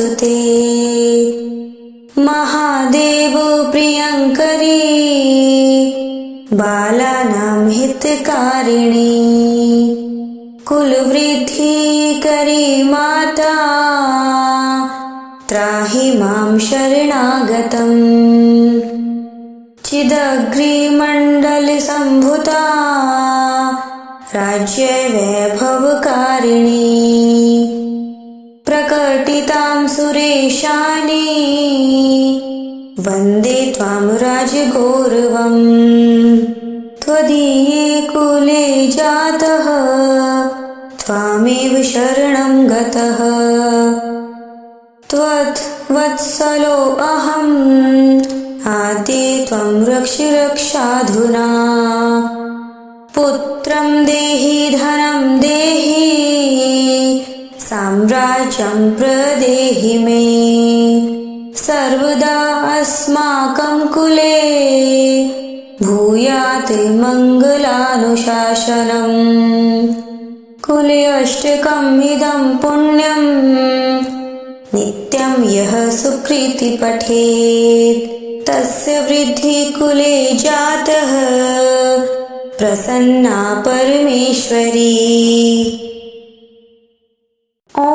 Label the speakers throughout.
Speaker 1: नमोऽस्तुते। महादेव प्रियङ्करी बालानां हितकारिणी कुलवृद्धिकरी माता त्राहि मां शरणागतम्। चिदग्निमण्डलसम्भूता राज्यवैभवकारिणी प्रकटितां सुरेशानी वन्दे त्वां राजगौरवम्। त्वदीये कुले जातः त्वामेव शरणं गतः। त्वद्वत्सलो अहम् आद्ये त्वं रक्ष रक्षाधुना। पुत्रं देहि धनं देहि साम्राज्यं प्रदेहि मे। सर्वदा अस्माकं कुले भूयात् मङ्गलानुशासनम्। कुले अष्टकम् इदं पुण्यं नित्यं यः सुकृति पठेत् तस्य वृद्धि कुले जातः प्रसन्ना परमेश्वरी। ॐ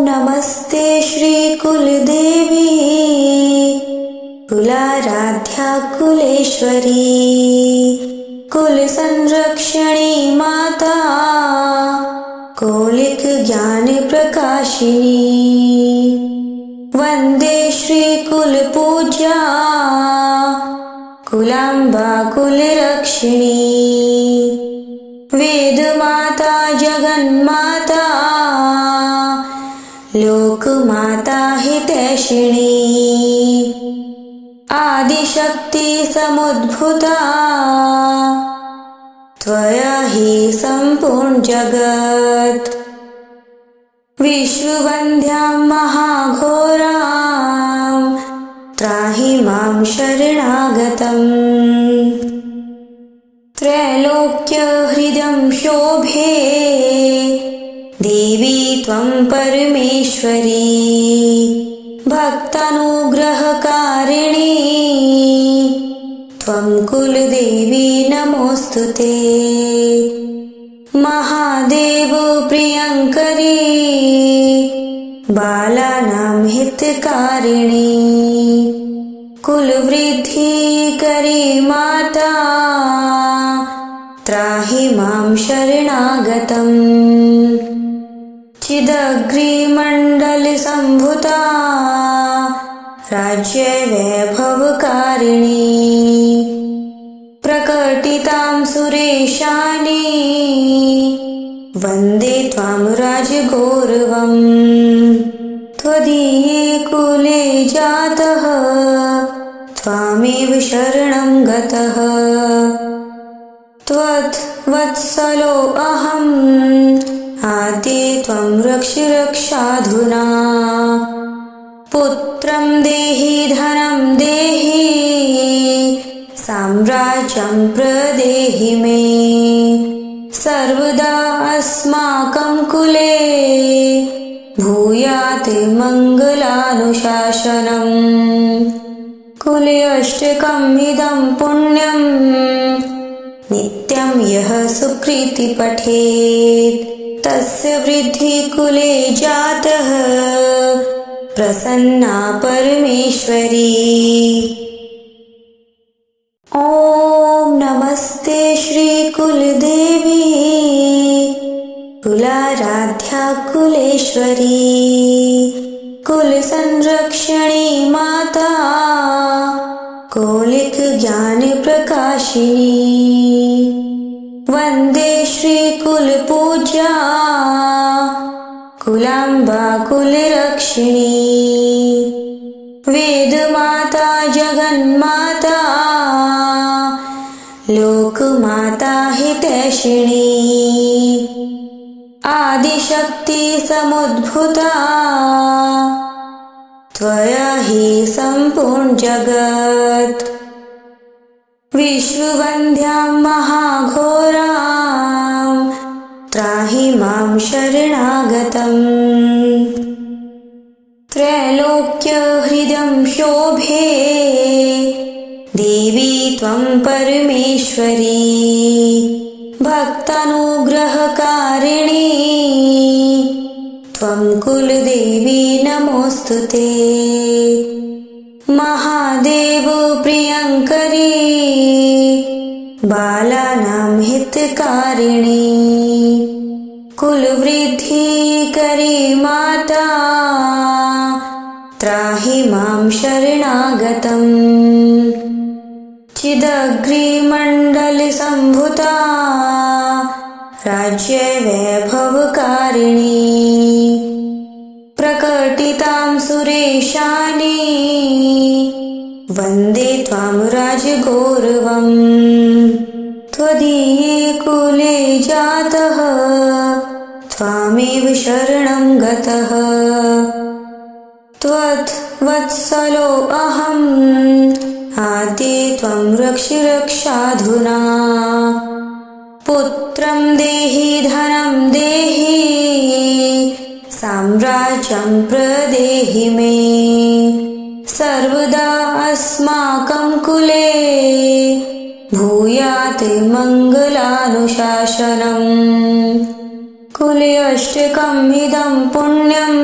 Speaker 1: नमस्ते श्री कुलदेवी कुलाराध्या कुलेश्वरी कुल संरक्षणी माता कौलिक ज्ञान प्रकाशिनी। वंदे श्री कुल पूज्या कुलांबा कुलरक्षिणी। वेद माता जगन्माता लोक माता हितैषिणी। आदिशक्ति समुद्भूता त्वया हि सम्पूर्ण जगत्। विश्ववन्द्यां महाघोरां त्राहि मां शरणागतम्। त्रैलोक्यहृदं शोभे देवी त्वं परमेश्वरी। भक्तानुग्रहकारिणी त्वं कुलदेवी नमोऽस्तुते। महादेव प्रियङ्करी बालानां हितकारिणी कुलवृद्धिकरी माता त्राहि मां शरणागतम्। चिदग्निमण्डलसम्भूता राज्यवैभवकारिणी प्रकटितां सुरेशानी वन्दे त्वां राजगौरवम्। त्वदीये कुले जातः त्वामेव शरणं गतः। त्वद्वत्सलो अहम् आद्ये त्वं रक्ष रक्षाधुना। पुत्रं देहि धनं देहि साम्राज्यं प्रदेहि मे। सर्वदा अस्माकं कुले भूयात् मङ्गलानुशासनम्। कुले अष्टकम् इदं पुण्यं नित्यं यः सुकृति पठेत् तस्य वृद्धि कुले जातः प्रसन्ना परमेश्वरी। ॐ नमस्ते श्री कुलदेवी कुलाराध्या कुलेश्वरी कुल संरक्षणी माता कौलिक ज्ञान प्रकाशिनी। वंदे श्री कुल पूज्या कुलांबा कुलरक्षिणी। वेद माता जगन्माता लोक माता हितैषिणी। आदिशक्ति समुद्भूता त्वया हि सम्पूर्ण जगत्। विश्ववन्द्यां महाघोरां त्राहि मां शरणागतम्। त्रैलोक्यहृदं शोभे देवी त्वं परमेश्वरी भक्तानुग्रहकारिणी त्वं कुलदेवी नमोऽस्तुते। महादेव प्रियङ्करी बालानां हितकारिणी कुलवृद्धिकरी माता त्राहि मां शरणागतम्। चिदग्निमण्डलसम्भूता राज्यवैभवकारिणी प्रकटितां सुरेशानी वन्दे त्वां राजगौरवम्। त्वदीये कुले जातः त्वामेव शरणं गतः त्वद्वत्सलो अहम् आद्ये त्वं रक्ष रक्षाधुना। पुत्रं देहि धनं देहि साम्राज्यं प्रदेहि मे सर्वदा अस्माकं कुले भूयात् मङ्गलानुशासनम्। कुले अष्टकम् इदं पुण्यं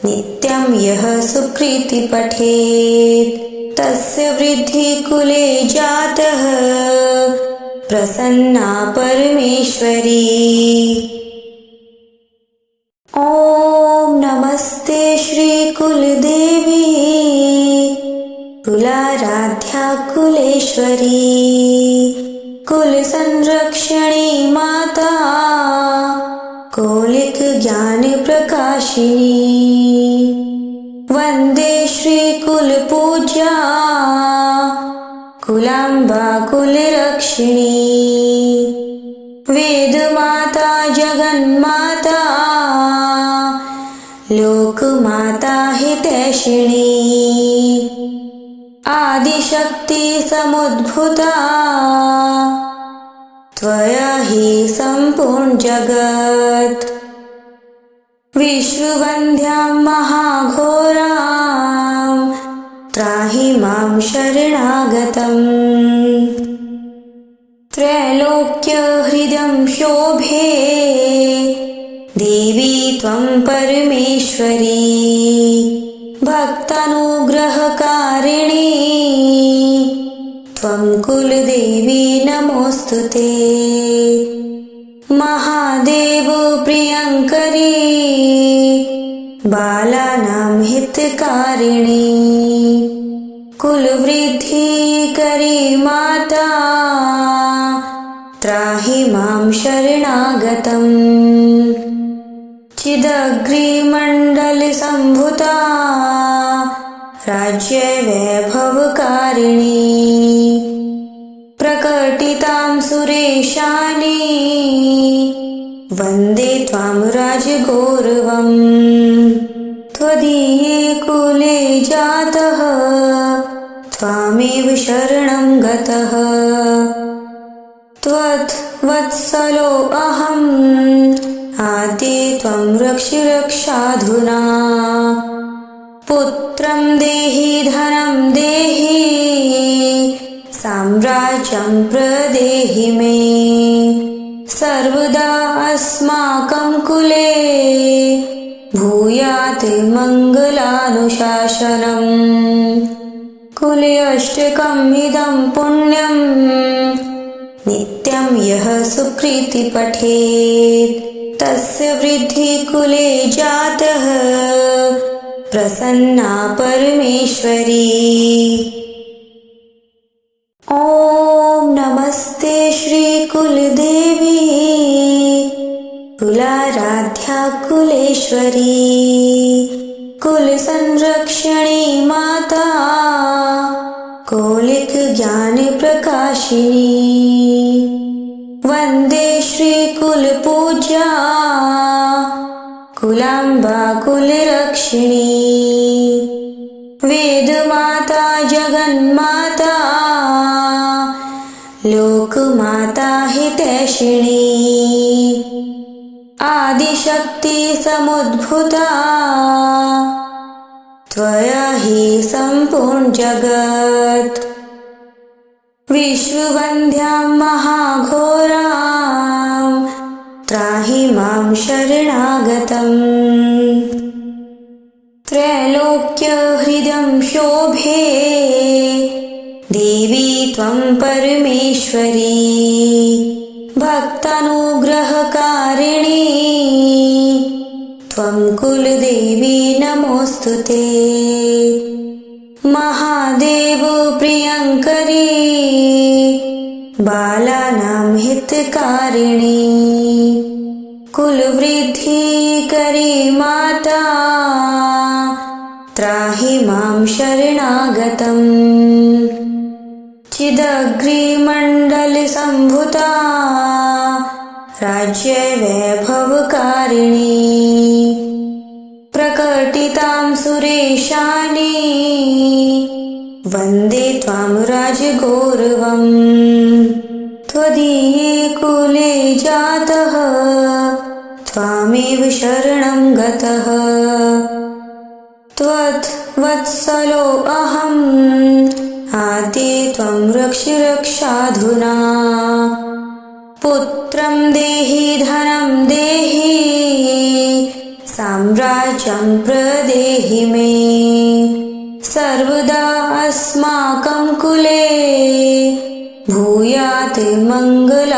Speaker 1: नित्यं यः सुकृति पठेत् तस्य वृद्धि कुले जातः प्रसन्ना परमेश्वरी। ॐ नमस्ते श्री कुलदेवी कुलाराध्या कुलेश्वरी कुल संरक्षणी माता कौलिक ज्ञान प्रकाशिनी वंदे श्री कुल पूज्या कुलांबा कुलरक्षिणी वेद माता जगन्माता लोक माता हितैषिणी आदिशक्ति समुद्भूता त्वया हि सम्पूर्ण जगत् विश्ववन्द्यां महाघोरां त्राहि मां शरणागतम्। त्रैलोक्यहृदं शोभे देवी त्वं परमेश्वरी भक्तानुग्रहकारिणी त्वं कुलदेवी नमोऽस्तुते। महादेव प्रियङ्करी बालानां हितकारिणी कुलवृद्धिकरी माता त्राहि मां शरणागतम्। चिदग्निमण्डलसम्भूता राज्यवैभवकारिणी प्रकटितां सुरेशानी वन्दे त्वां राजगौरवम्। त्वदीये कुले जातः त्वामेव शरणं गतः त्वद्वत्सलो अहम् आद्ये त्वं रक्ष रक्षाधुना। पुत्रं देहि धनं देहि साम्राज्यं प्रदेहि मे सर्वदा अस्माकं कुले भूयात् मङ्गलानुशासनम्। कुले अष्टकम् इदं पुण्यं नित्यं यः सुकृति पठेत् तस्य वृद्धि कुले जातः प्रसन्ना परमेश्वरी। ॐ नमस्ते श्री कुलदेवी कुलाराध्या कुलेश्वरी कुल संरक्षणी माता कौलिक ज्ञान प्रकाशिनी वंदे श्री कुल पूज्या कुलांबा कुलरक्षिणी वेद माता जगन्माता लोक माता हितैषिणी आदिशक्ति समुद्भूता त्वया हि सम्पूर्ण जगत्। विश्ववन्द्यां महाघोरां त्राहि मां शरणागतम्। त्रैलोक्यहृदं शोभे देवी त्वं परमेश्वरी। भक्तानुग्रहकारिणी त्वं कुलदेवी नमोऽस्तुते। महादेव प्रियङ्करी बालानां हितकारिणी। कुलवृद्धिकरी माता त्राहि मां शरणागतम्। चिदग्निमण्डलसम्भूता राज्यवैभवकारिणी। प्रकटितां सुरेशानी वन्दे त्वां राजगौरवम्। त्वदीये कुले जातः त्वामेव शरणं गतः। त्वद्वत्सलो अहम् आद्ये त्वं रक्ष रक्षाधुना। पुत्रं देहि धनं देहि साम्राज्यं प्रदेहि मे। सर्वदा अस्माकं कुले भूयात् मङ्गलानुशासनम्।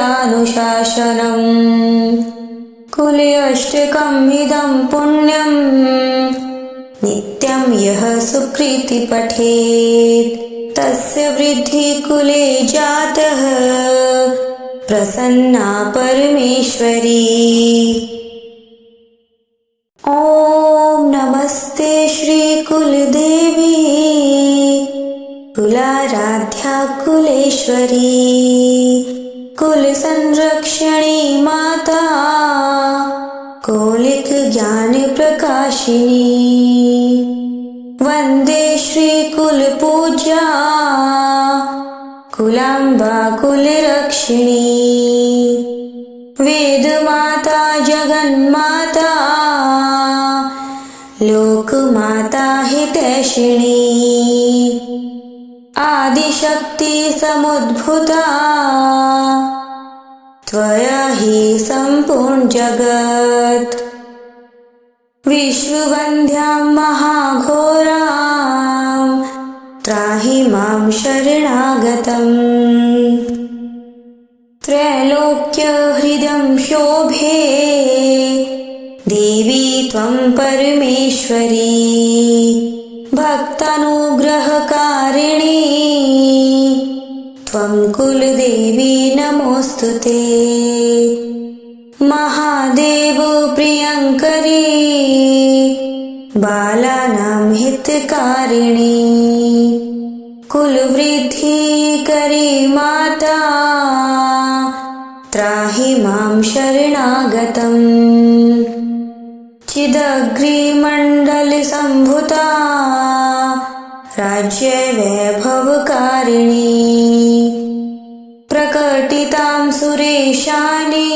Speaker 1: कुले अष्टकम् इदं पुण्यं नित्यं यः सुकृति पठेत् तस्य वृद्धि कुले जातः प्रसन्ना परमेश्वरी। ॐ नमस्ते श्री कुलदेवी कुलाराध्या कुलेश्वरी। कुल संरक्षणी माता कौलिक ज्ञान प्रकाशिनी। वंदे श्री कुल पूज्या कुलांबा कुलरक्षिणी। वेद माता जगन्माता लोकमाता हितैषिणी। आदिशक्ति समुद्भूता त्वया हि सम्पूर्ण जगत्। विश्ववन्द्यां महाघोरां त्राहि मां शरणागतम्। त्रैलोक्यहृदं शोभे देवी त्वं परमेश्वरी। भक्तानुग्रहकारिणी त्वं कुलदेवी नमोऽस्तुते। महादेव प्रियङ्करी बालानां हितकारिणी। कुलवृद्धिकरी माता त्राहि मां शरणागतम्। चिदग्निमण्डलसम्भूता राज्यवैभवकारिणी। प्रकटितां सुरेशानी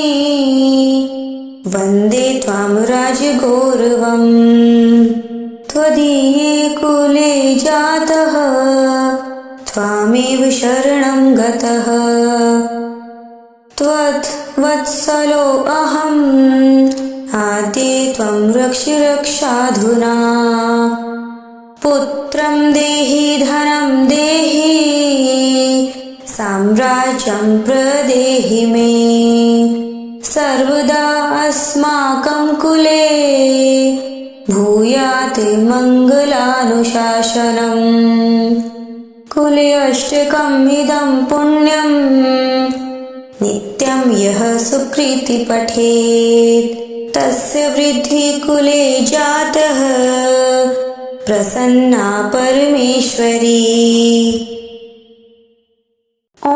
Speaker 1: वन्दे त्वां राजगौरवम्। त्वदीये कुले जातः त्वामेव शरणं गतः। त्वद्वत्सलो अहम् आद्ये त्वं रक्ष रक्षाधुना। पुत्रं देहि धनं देहि साम्राज्यं प्रदेहि मे। सर्वदा अस्माकं कुले भूयात् मङ्गलानुशासनम्। कुले अष्टकम् इदं पुण्यं नित्यं यः सुकृति पठेत् तस्य वृद्धि कुले जातः प्रसन्ना परमेश्वरी। ॐ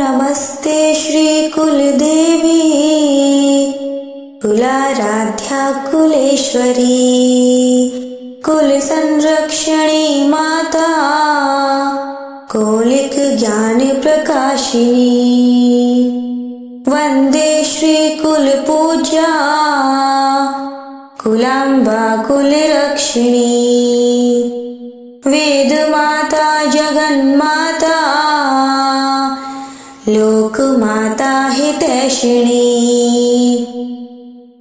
Speaker 1: नमस्ते श्री कुलदेवी कुलाराध्या कुलेश्वरी। कुल संरक्षणी माता कौलिक ज्ञान प्रकाशिनी। वंदे श्री श्रीकुलपूज्या कुलाम्बा कुलरक्षिणी वेदमाता जगन्माता लोकमाता हितैषिणी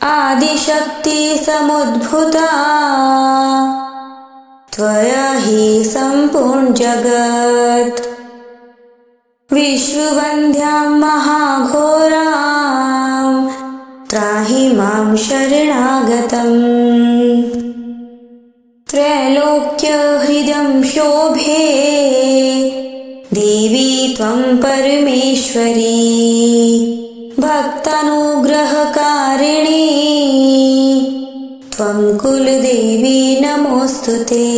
Speaker 1: आदिशक्ति समुद्भूता त्वया हि सम्पूर्ण जगत् विश्ववन्द्यां महाघोरां त्राहि मां शरणागतम् त्रैलोक्यहृदं शोभे देवी त्वं परमेश्वरी भक्तानुग्रहकारिणी त्वं कुलदेवी नमोऽस्तुते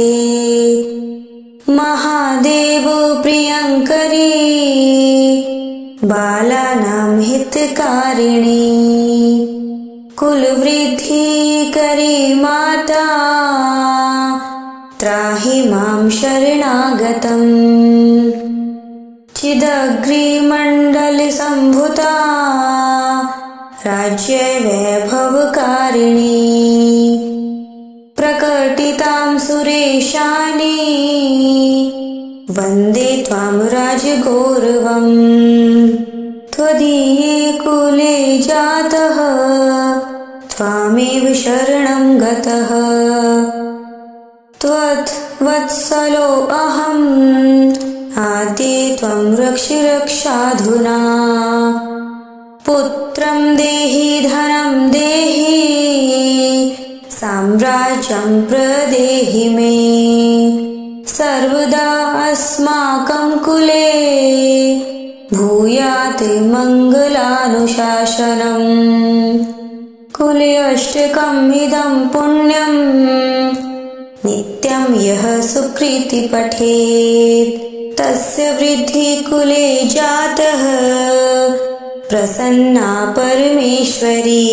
Speaker 1: महादेव प्रियङ्करी बालानां हितकारिणी कुलवृद्धिकरी माता त्राहि मां शरणागतम् चिदग्रिमण्डलसम्भूता राज्यवैभवकारिणी प्रकटितां सुरेशानी वन्दे त्वां राजगौरवम् त्वदीये कुले जातः त्वामेव शरणं गतः त्वत्वत्सलो अहम् आद्ये त्वं रक्ष रक्षाधुना पुत्रं देहि धनं देहि साम्राज्यं प्रदेहि मे सर्वदा अस्माकं कुले भूयात् मङ्गलानुशासनम् कुले अष्टकम् इदं पुण्यं नित्यं यः सुकृति पठेत् तस्य वृद्धि कुले जातः प्रसन्ना परमेश्वरी।